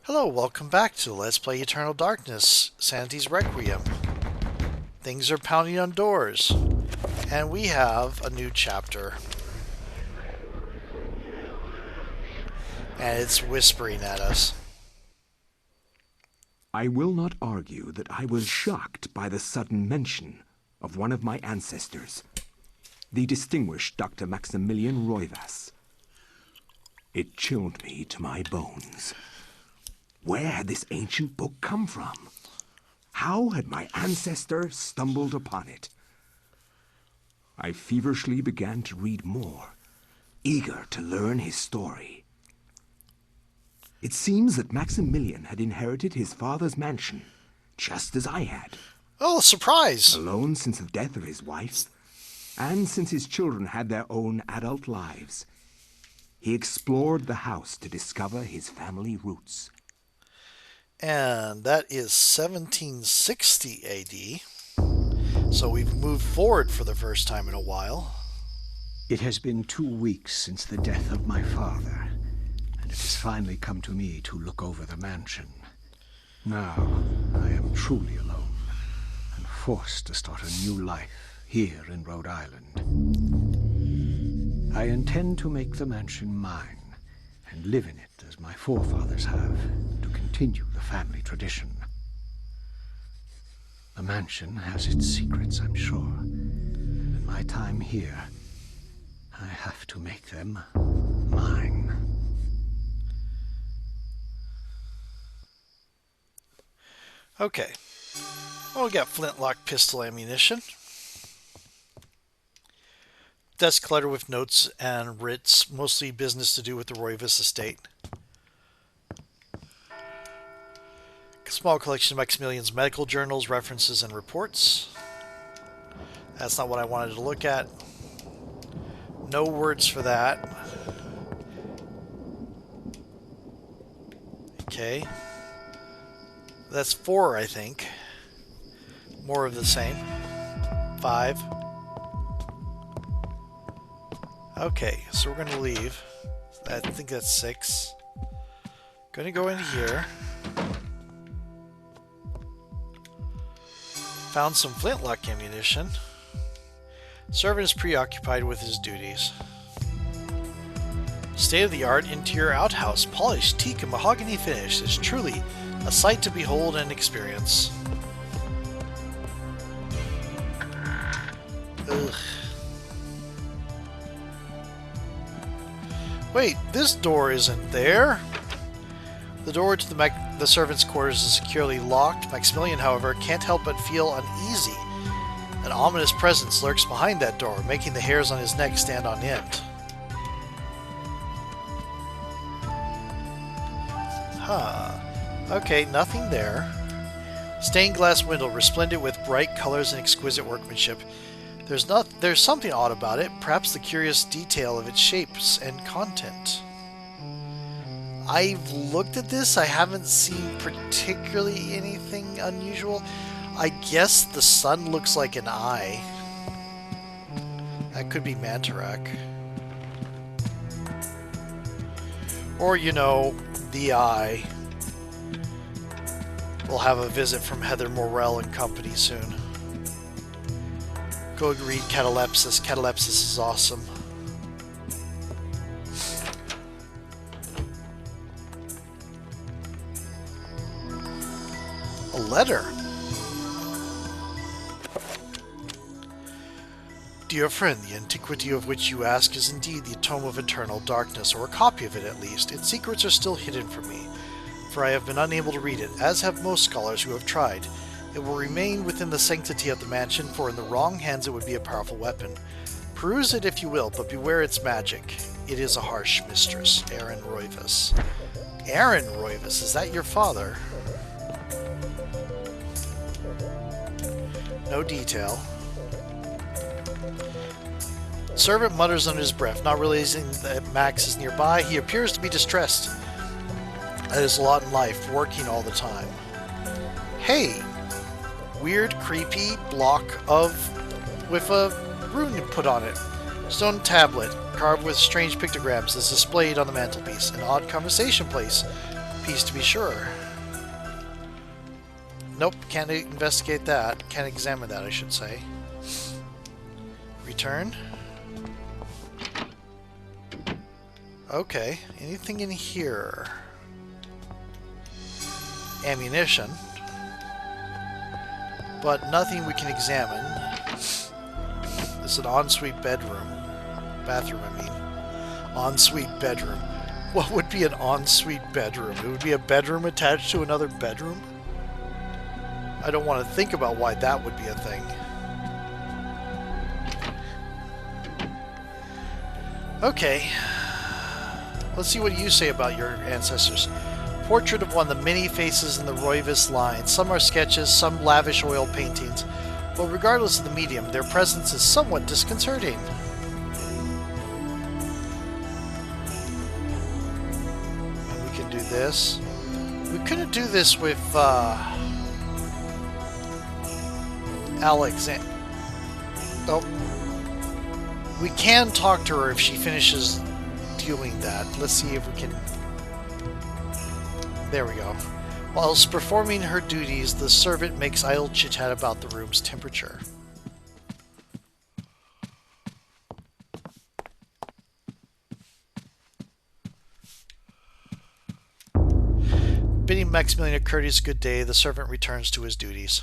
Hello, welcome back to Let's Play Eternal Darkness, Sanity's Requiem. Things are pounding on doors, and we have a new chapter. And it's whispering at us. I will not argue that I was shocked by the sudden mention of one of my ancestors, the distinguished Dr. Maximillian Roivas. It chilled me to my bones. Where had this ancient book come from? How had my ancestor stumbled upon it? I feverishly began to read more, eager to learn his story. It seems that Maximillian had inherited his father's mansion, just as I had. Oh, surprise! Alone since the death of his wife, and since his children had their own adult lives, he explored the house to discover his family roots. And that is 1760 AD. So we've moved forward for the first time in a while. It has been 2 weeks since the death of my father, and it has finally come to me to look over the mansion. Now, I am truly alone, and forced to start a new life here in Rhode Island. I intend to make the mansion mine, and live in it as my forefathers have, to continue the family tradition. The mansion has its secrets, I'm sure, and in my time here, I have to make them mine. Okay. Well, we got flintlock pistol ammunition. Desk clutter with notes and writs, mostly business to do with the Roivas estate. A small collection of Maximillian's medical journals, references, and reports. That's not what I wanted to look at. No words for that. Okay. That's 4, I think. More of the same. 5. Okay, so we're going to leave. I think that's 6. Going to go in here. Found some flintlock ammunition. Servant is preoccupied with his duties. State-of-the-art interior outhouse, polished teak and mahogany finish, is truly a sight to behold and experience. Ugh. Wait, this door isn't there. The door to the servants' quarters is securely locked. Maximillian, however, can't help but feel uneasy. An ominous presence lurks behind that door, making the hairs on his neck stand on end. Huh. Okay, nothing there. Stained glass window, resplendent with bright colors and exquisite workmanship. There's something odd about it, perhaps the curious detail of its shapes and content. I've looked at this, I haven't seen particularly anything unusual. I guess the sun looks like an eye. That could be Mantarak. Or, you know, the eye. We'll have a visit from Heather Morrell and company soon. Go read Catalepsis. Catalepsis is awesome. A letter. Dear friend, the antiquity of which you ask is indeed the Tome of Eternal Darkness, or a copy of it at least. Its secrets are still hidden from me, for I have been unable to read it, as have most scholars who have tried. It will remain within the sanctity of the mansion, for in the wrong hands it would be a powerful weapon. Peruse it if you will, but beware its magic. It is a harsh mistress. Aaron Roivas. Aaron Roivas, is that your father? No detail. Servant mutters under his breath, not realizing that Max is nearby. He appears to be distressed. That is a lot in life, working all the time. Hey! Weird, creepy block with a rune put on it. Stone tablet, carved with strange pictograms, is displayed on the mantelpiece. An odd conversation place. piece to be sure. Nope, can't investigate that. Can't examine that, I should say. Return. Okay, anything in here? Ammunition. But nothing we can examine. It's an ensuite bedroom. Bathroom, I mean. Ensuite bedroom. What would be an ensuite bedroom? It would be a bedroom attached to another bedroom? I don't want to think about why that would be a thing. Okay. Let's see what you say about your ancestors. Portrait of one of the many faces in the Roivas line. Some are sketches, some lavish oil paintings. But regardless of the medium, their presence is somewhat disconcerting. And we can do this. We couldn't do this with Alexander. Oh. We can talk to her if she finishes doing that. Let's see if we can... There we go. Whilst performing her duties, the servant makes idle chit-chat about the room's temperature. Bidding Maxmillian a courteous good day, the servant returns to his duties.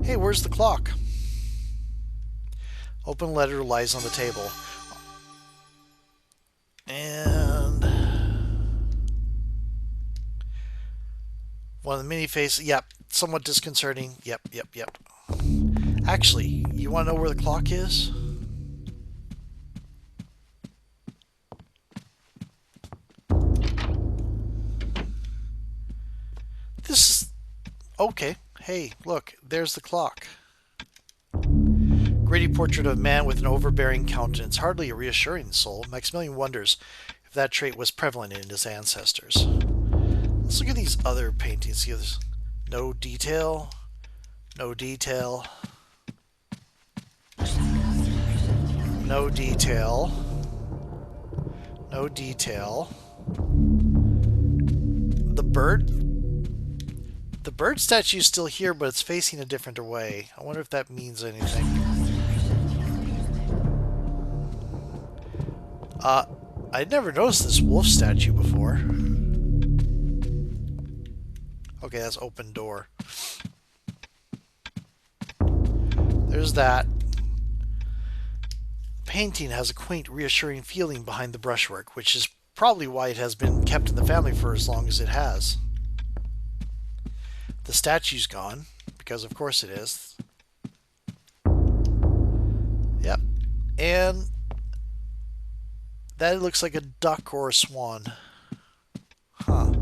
Hey, where's the clock? Open letter lies on the table. And one of the many faces. Yep, somewhat disconcerting. Yep. Actually, you want to know where the clock is? This is... Okay. Hey, look, there's the clock. Gritty portrait of a man with an overbearing countenance, hardly a reassuring soul. Maxmillian wonders if that trait was prevalent in his ancestors. Let's look at these other paintings. See, there's no detail, no detail, no detail, no detail. The bird statue's still here, but it's facing a different way. I wonder if that means anything. I'd never noticed this wolf statue before. Okay, that's open door. There's that. The painting has a quaint, reassuring feeling behind the brushwork, which is probably why it has been kept in the family for as long as it has. The statue's gone, because of course it is. Yep. And that looks like a duck or a swan. Huh.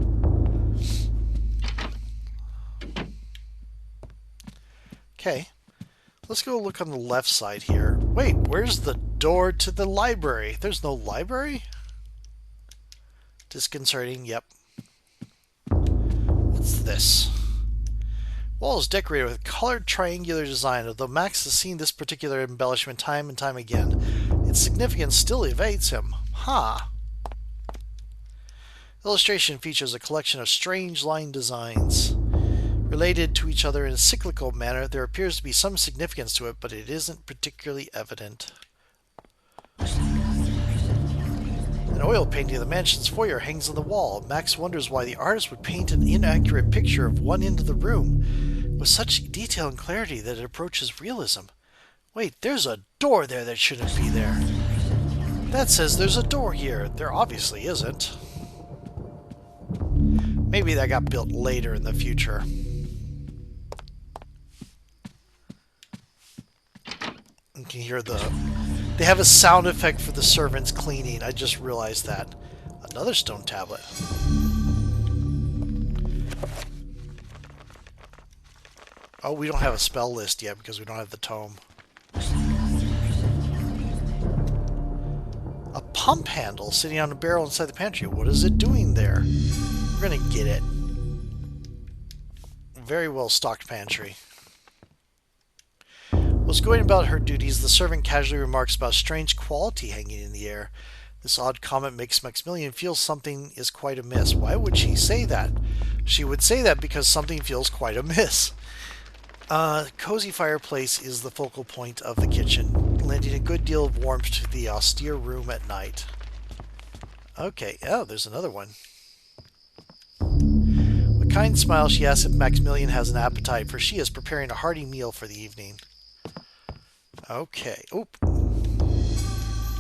Okay. Let's go look on the left side here. Wait, where's the door to the library? There's no library? Disconcerting, yep. What's this? Wall is decorated with colored triangular design, although Max has seen this particular embellishment time and time again. Its significance still evades him. Ha! Illustration features a collection of strange line designs. Related to each other in a cyclical manner, there appears to be some significance to it, but it isn't particularly evident. An oil painting of the mansion's foyer hangs on the wall. Max wonders why the artist would paint an inaccurate picture of one end of the room with such detail and clarity that it approaches realism. Wait, there's a door there that shouldn't be there. That says there's a door here. There obviously isn't. Maybe that got built later in the future. You can hear the... They have a sound effect for the servants cleaning. I just realized that. Another stone tablet. Oh, we don't have a spell list yet because we don't have the tome. A pump handle sitting on a barrel inside the pantry. What is it doing there? We're gonna get it. Very well stocked pantry. Whilst going about her duties, the servant casually remarks about a strange quality hanging in the air. This odd comment makes Maxmillian feel something is quite amiss. Why would she say that? She would say that because something feels quite amiss. Cozy fireplace is the focal point of the kitchen, lending a good deal of warmth to the austere room at night. Okay, oh, there's another one. With a kind smile, she asks if Maxmillian has an appetite, for she is preparing a hearty meal for the evening. Okay, oop.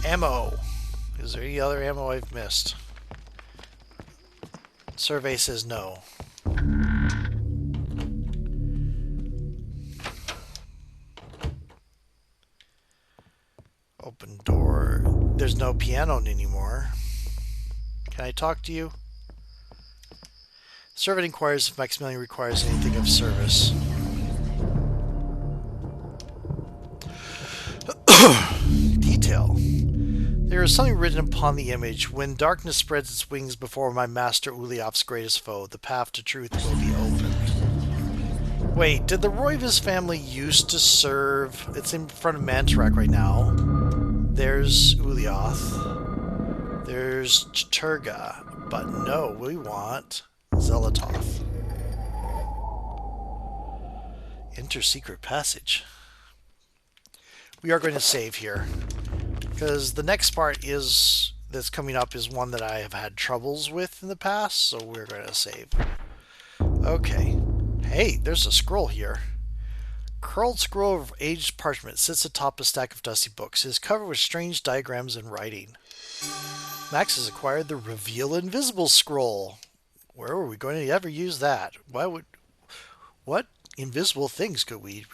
Ammo. Is there any other ammo I've missed? Survey says no. Open door. There's no piano anymore. Can I talk to you? Servant inquires if Maxmillian requires anything of service. Detail. There is something written upon the image. When darkness spreads its wings before my master Uliov's greatest foe, the path to truth will be opened. Wait, did the Roivas family used to serve... It's in front of Mantarak right now. There's Ulioth. There's Chturga. But no, we want Zelototh. Enter secret passage. We are going to save here, because the next part that's coming up is one that I have had troubles with in the past, so we're going to save. Okay. Hey, there's a scroll here. Curled scroll of aged parchment sits atop a stack of dusty books. It is covered with strange diagrams and writing. Max has acquired the Reveal Invisible Scroll. Where are we going to ever use that? What invisible things could we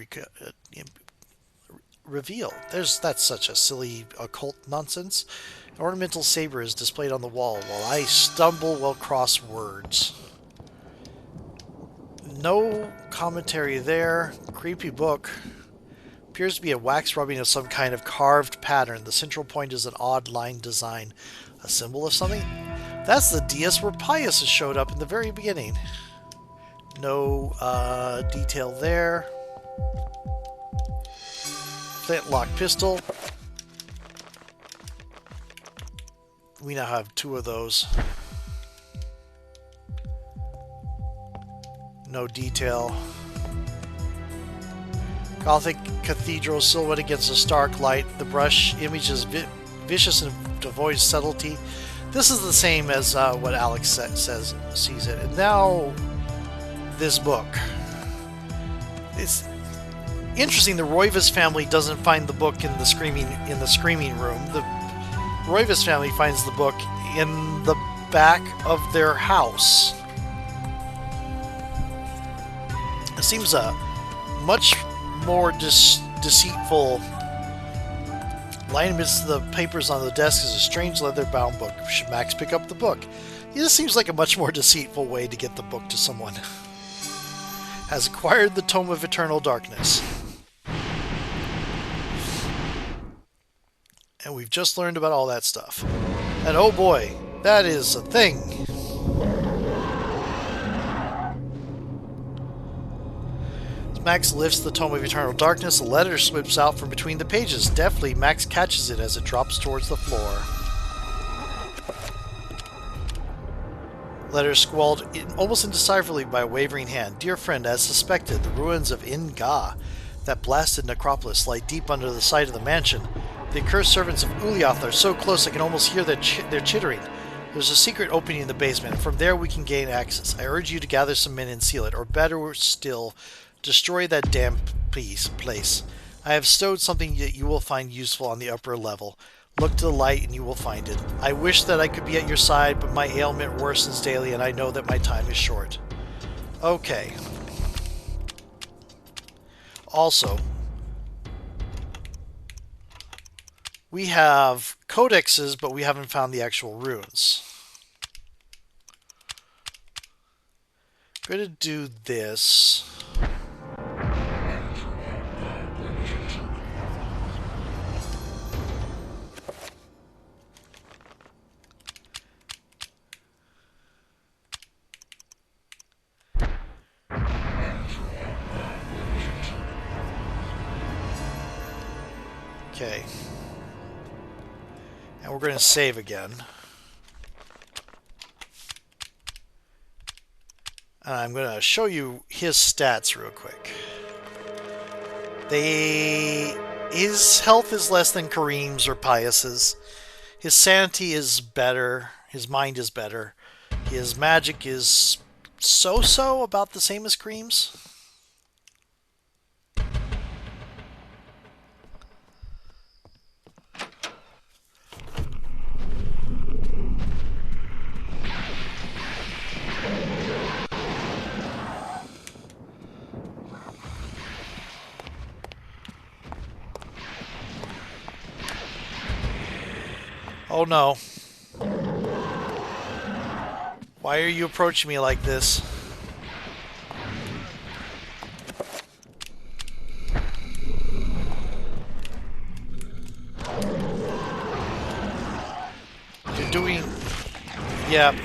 reveal? That's such a silly occult nonsense. An ornamental saber is displayed on the wall while I stumble across words. No commentary there. Creepy book. Appears to be a wax rubbing of some kind of carved pattern. The central point is an odd line design. A symbol of something? That's the dais where Pius has showed up in the very beginning. No detail there. Flintlock pistol. We now have 2 of those. No detail. Gothic cathedral silhouette against a stark light. The brush image is vicious and devoid of subtlety. This is the same as what Alex sees it. And now, this book. It's interesting. The Roivas family doesn't find the book in the screaming room. The Roivas family finds the book in the back of their house. It seems a much more deceitful. Lying amidst the papers on the desk is a strange leather-bound book. Should Max pick up the book? This seems like a much more deceitful way to get the book to someone. Has acquired the Tome of Eternal Darkness. And we've just learned about all that stuff. And oh boy, that is a thing. Max lifts the Tome of Eternal Darkness. A letter slips out from between the pages. Deftly, Max catches it as it drops towards the floor. Letter scrawled almost indecipherably by a wavering hand. Dear friend, as suspected, the ruins of Inga, that blasted necropolis, lie deep under the site of the mansion. The accursed servants of Ulioth are so close I can almost hear their chittering. There's a secret opening in the basement, and from there we can gain access. I urge you to gather some men and seal it, or better still, destroy that damn place. I have stowed something that you will find useful on the upper level. Look to the light and you will find it. I wish that I could be at your side, but my ailment worsens daily and I know that my time is short. Okay. Also, we have codexes, but we haven't found the actual runes. I'm going to do this. Okay. And we're going to save again. And I'm going to show you his stats real quick. His health is less than Kareem's or Pius's. His sanity is better. His mind is better. His magic is so-so, about the same as Kareem's. Oh no. Why are you approaching me like this? You're doing... Yep.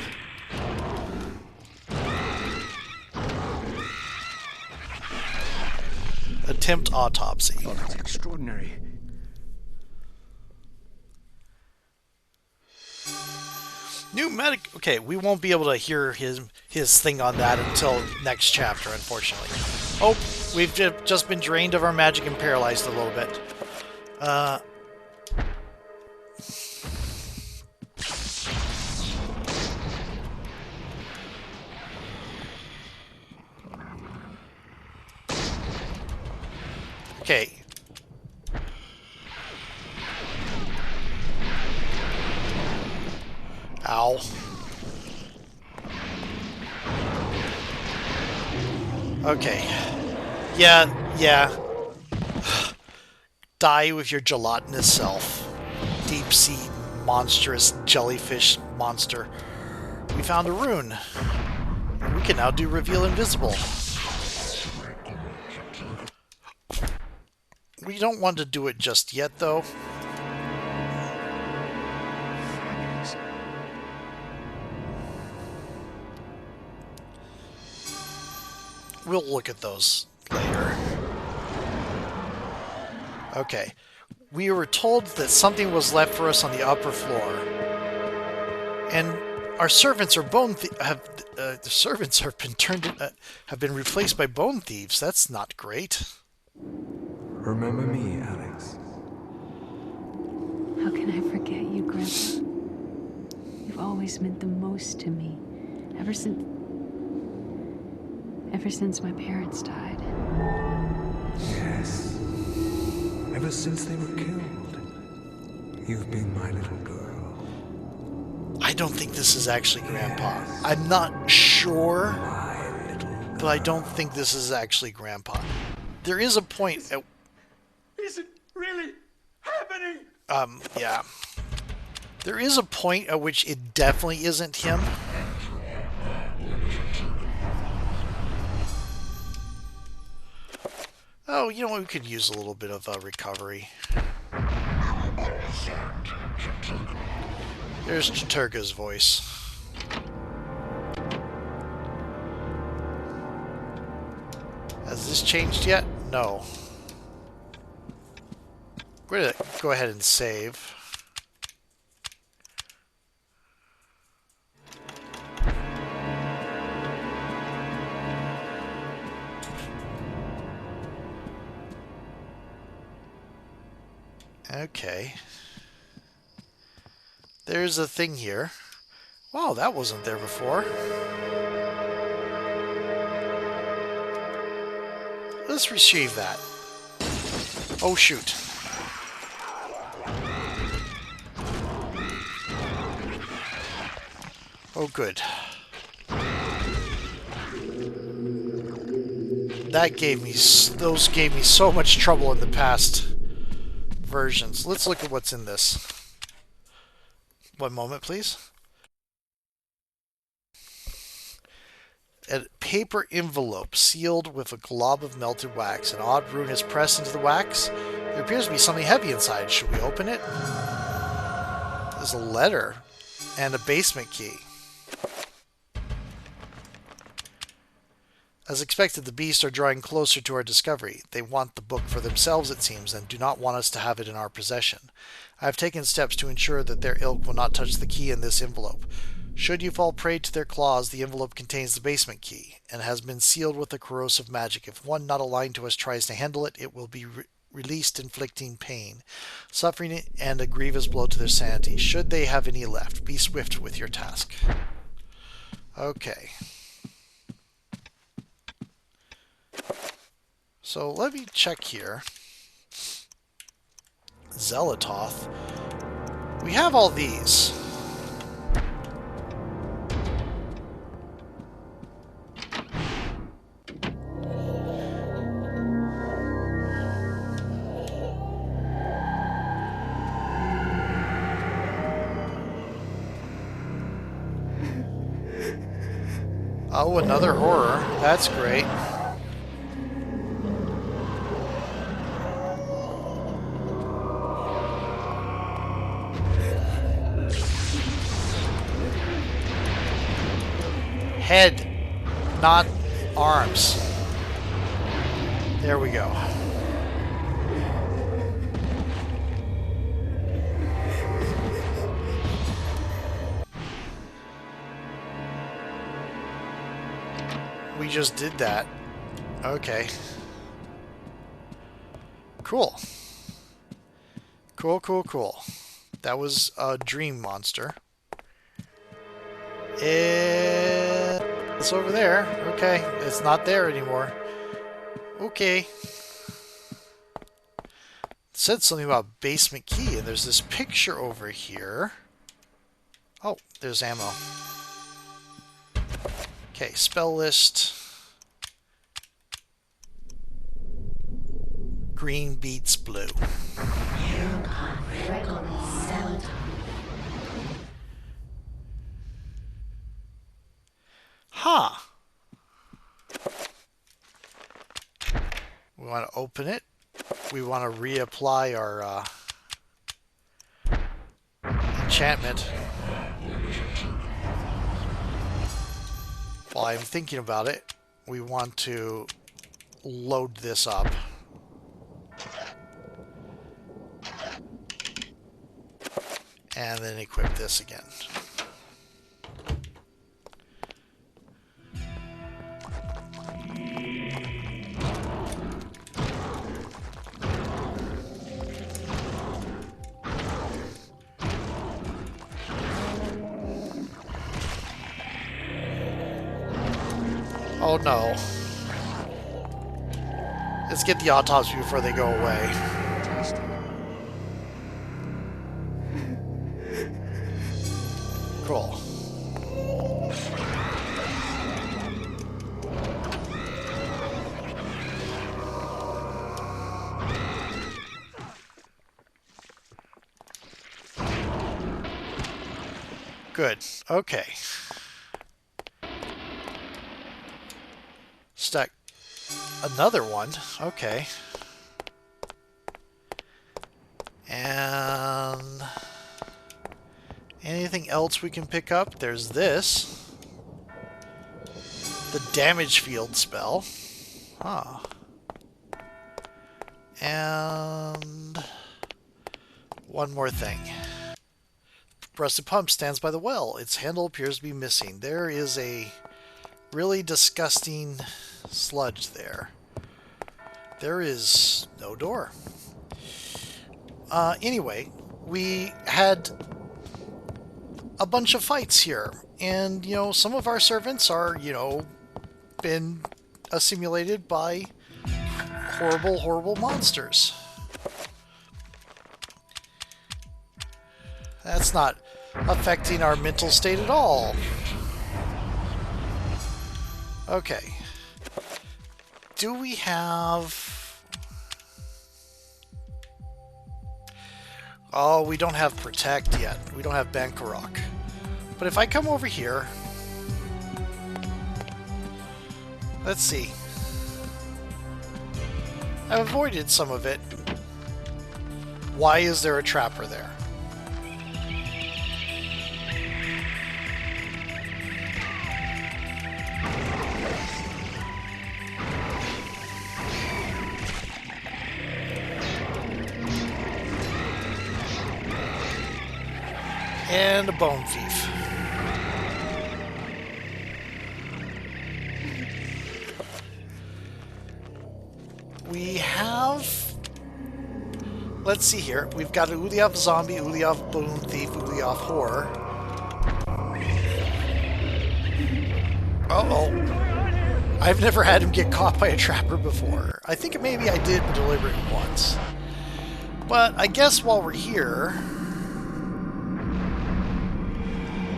Attempt autopsy. Oh, that's extraordinary. New medic... Okay, we won't be able to hear his thing on that until next chapter, unfortunately. Oh, we've just been drained of our magic and paralyzed a little bit. Okay. Ow. Okay. Yeah. Die with your gelatinous self. Deep sea monstrous jellyfish monster. We found a rune. We can now do reveal invisible. We don't want to do it just yet, though. We'll look at those later. Okay. We were told that something was left for us on the upper floor. And our servants are the servants have been replaced by bone thieves. That's not great. Remember me, Alex. How can I forget you, Grandpa? You've always meant the most to me. Ever since my parents died. Yes. Ever since they were killed. You've been my little girl. I don't think this is actually Grandpa. I'm not sure, My little girl. but I don't think this is actually Grandpa. There is a point at... Is it really happening? Yeah. There is a point at which it definitely isn't him. Oh, you know what? We could use a little bit of recovery. There's Chaturga's voice. Has this changed yet? No. We're going to go ahead and save. Okay. There's a thing here. Wow, that wasn't there before. Let's retrieve that. Oh, shoot. Oh, good. Those gave me so much trouble in the past versions. Let's look at what's in this. One moment, please. A paper envelope sealed with a glob of melted wax. An odd rune is pressed into the wax. There appears to be something heavy inside. Should we open it? There's a letter and a basement key. As expected, the beasts are drawing closer to our discovery. They want the book for themselves, it seems, and do not want us to have it in our possession. I have taken steps to ensure that their ilk will not touch the key in this envelope. Should you fall prey to their claws, the envelope contains the basement key, and has been sealed with a corrosive magic. If one not aligned to us tries to handle it, it will be released, inflicting pain, suffering, and a grievous blow to their sanity. Should they have any left, be swift with your task. Okay. So let me check here. Zealototh. We have all these. Oh, another horror. That's great. Head, not arms. There we go. We just did that. Okay. Cool. Cool. That was a dream monster. It's over there. Okay. It's not there anymore. Okay. It said something about basement key, and there's this picture over here. Oh, there's ammo. Okay, spell list. Green beats blue. Huh. We want to open it. We want to reapply our enchantment. While I'm thinking about it, we want to load this up. And then equip this again. Oh no. Let's get the autopsy before they go away. Cool. Good. Okay. Stack another one. Okay. And anything else we can pick up? There's this. The damage field spell. Huh. And one more thing. Rusted pump stands by the well. Its handle appears to be missing. There is a really disgusting sludge there. There is no door. Anyway, we had a bunch of fights here, and you know, some of our servants are, you know, been assimilated by horrible monsters. That's not affecting our mental state at all. Okay. Do we have... Oh, we don't have Protect yet. We don't have Bankarok. But if I come over here... Let's see. I've avoided some of it. Why is there a trapper there? and a bone thief. We have... Let's see here. We've got an Ulyav zombie, Ulyav bone thief, Ulyav horror. Uh-oh. I've never had him get caught by a trapper before. I think maybe I did deliberately once. But I guess while we're here,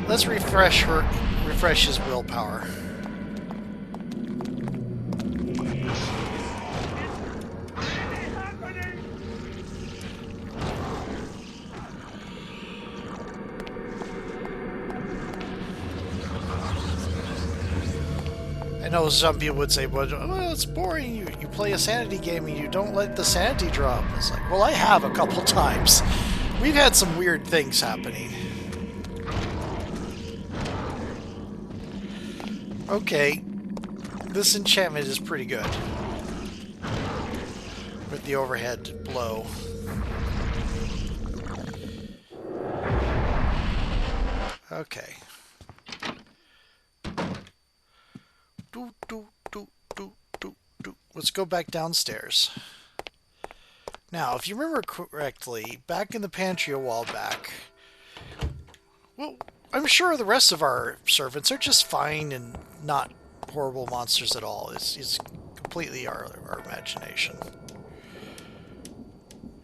let's refresh his willpower. I know some people would say, well, it's boring. You play a sanity game and you don't let the sanity drop. It's like, well, I have a couple times. We've had some weird things happening. Okay, this enchantment is pretty good. With the overhead blow. Okay. Let's go back downstairs. Now, if you remember correctly, back in the pantry a while back, well, I'm sure the rest of our servants are just fine and not horrible monsters at all. It's completely our imagination.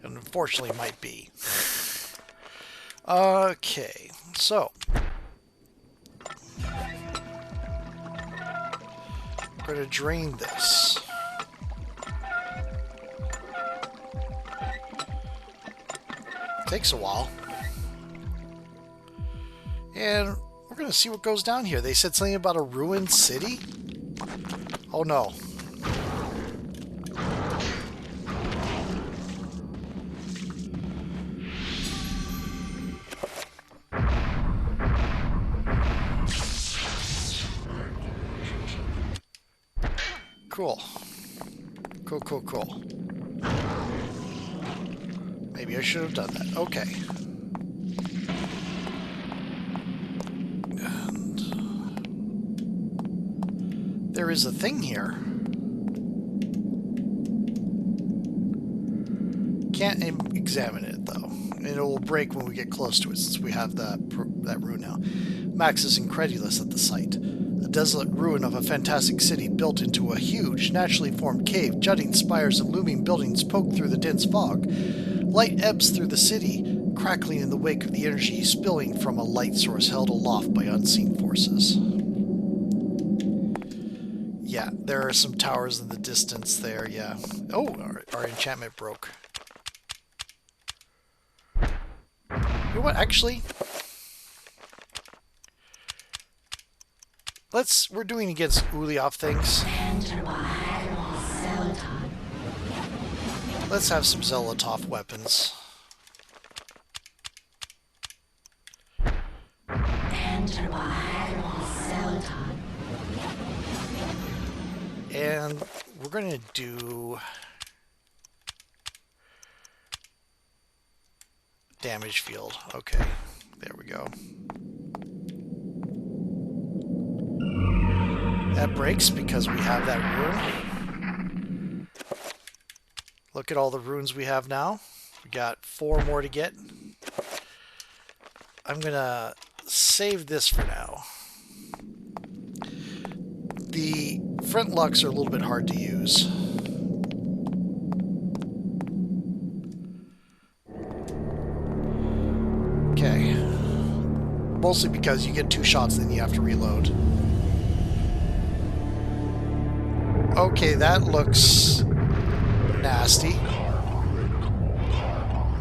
And unfortunately might be. Okay, so... I'm going to drain this. Takes a while. And we're going to see what goes down here. They said something about a ruined city? Oh no. Cool. Cool. Maybe I should have done that. Okay. And there is a thing here. Can't examine it, though. And it will break when we get close to it, since we have that rune now. Max is incredulous at the sight. A desolate ruin of a fantastic city built into a huge, naturally formed cave. Jutting spires and looming buildings poke through the dense fog. Light ebbs through the city, crackling in the wake of the energy spilling from a light source held aloft by unseen forces. Yeah, there are some towers in the distance there, yeah. Oh, our enchantment broke. You know what, actually... we're doing against Ulyav things. Let's have some Zelotov weapons. And we're going to do damage field. Okay, there we go. That breaks because we have that rune. Look at all the runes we have now. We got 4 more to get. I'm gonna save this for now. The flintlocks are a little bit hard to use. Okay. Mostly because you get 2 shots, then you have to reload. Okay, that looks nasty.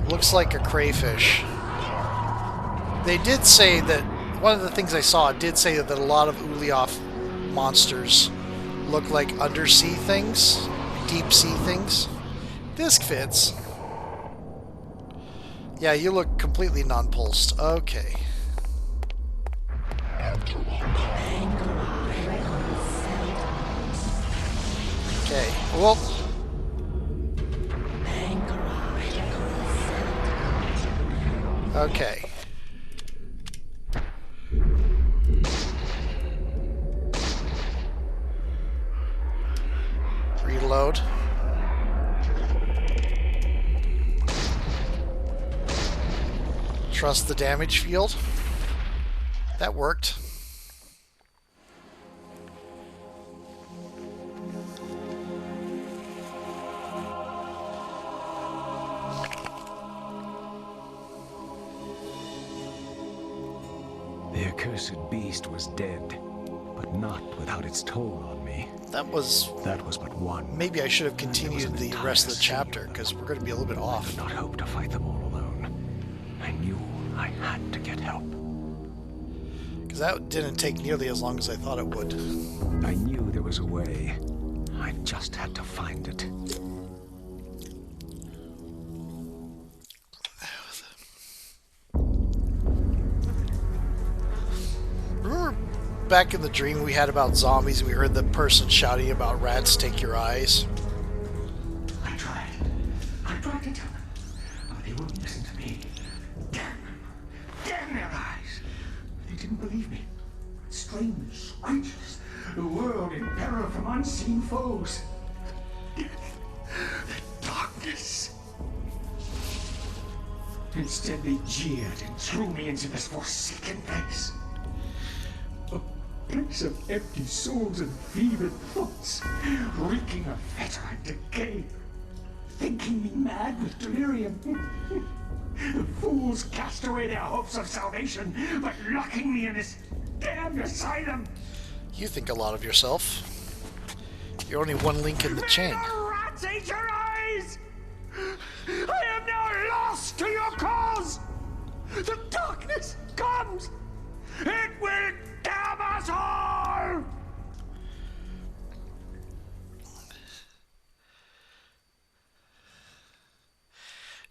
Looks like a crayfish. They did say that, one of the things I saw did say that a lot of Ulyav monsters look like undersea things, deep sea things. This fits. Yeah, you look completely non-pulsed. Okay. Okay, well... Okay. reload. Trust the damage field. That worked. The accursed beast was dead, but not without its toll on me. That was but one. Maybe I should have There was continued an the entire rest of the sea chapter, them. because we're going to be a little bit I off. could not hope to fight them all alone. I knew I had to get help. Because that didn't take nearly as long as I thought it would. I knew there was a way. I just had to find it. Remember back in the dream we had about zombies, and we heard the person shouting about rats take your eyes? I tried to tell them, but they wouldn't listen to me. Damn their eyes. They didn't believe me. Strange creatures, the world in peril from unseen foes. The darkness. Instead, they jeered and threw me into this forsaken place. A place of empty souls and fevered thoughts, reeking of fetor and decay. Thinking me mad with delirium. The fools cast away their hopes of salvation, but locking me in this damned asylum. You think a lot of yourself. You're only one link in the chain. The rats ate your eyes! I am now lost to your cause! The darkness comes! It will damn us all!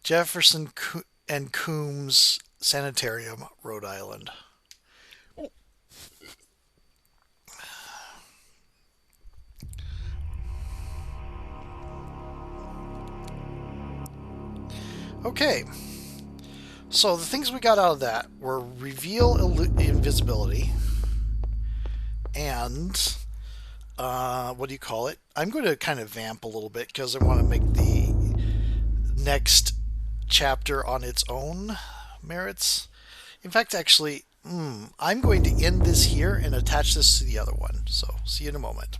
Jefferson and Coombs Sanitarium, Rhode Island. Okay, so the things we got out of that were reveal invisibility and what do you call it? I'm going to kind of vamp a little bit because I want to make the next chapter on its own merits. In fact, actually, I'm going to end this here and attach this to the other one. So, see you in a moment.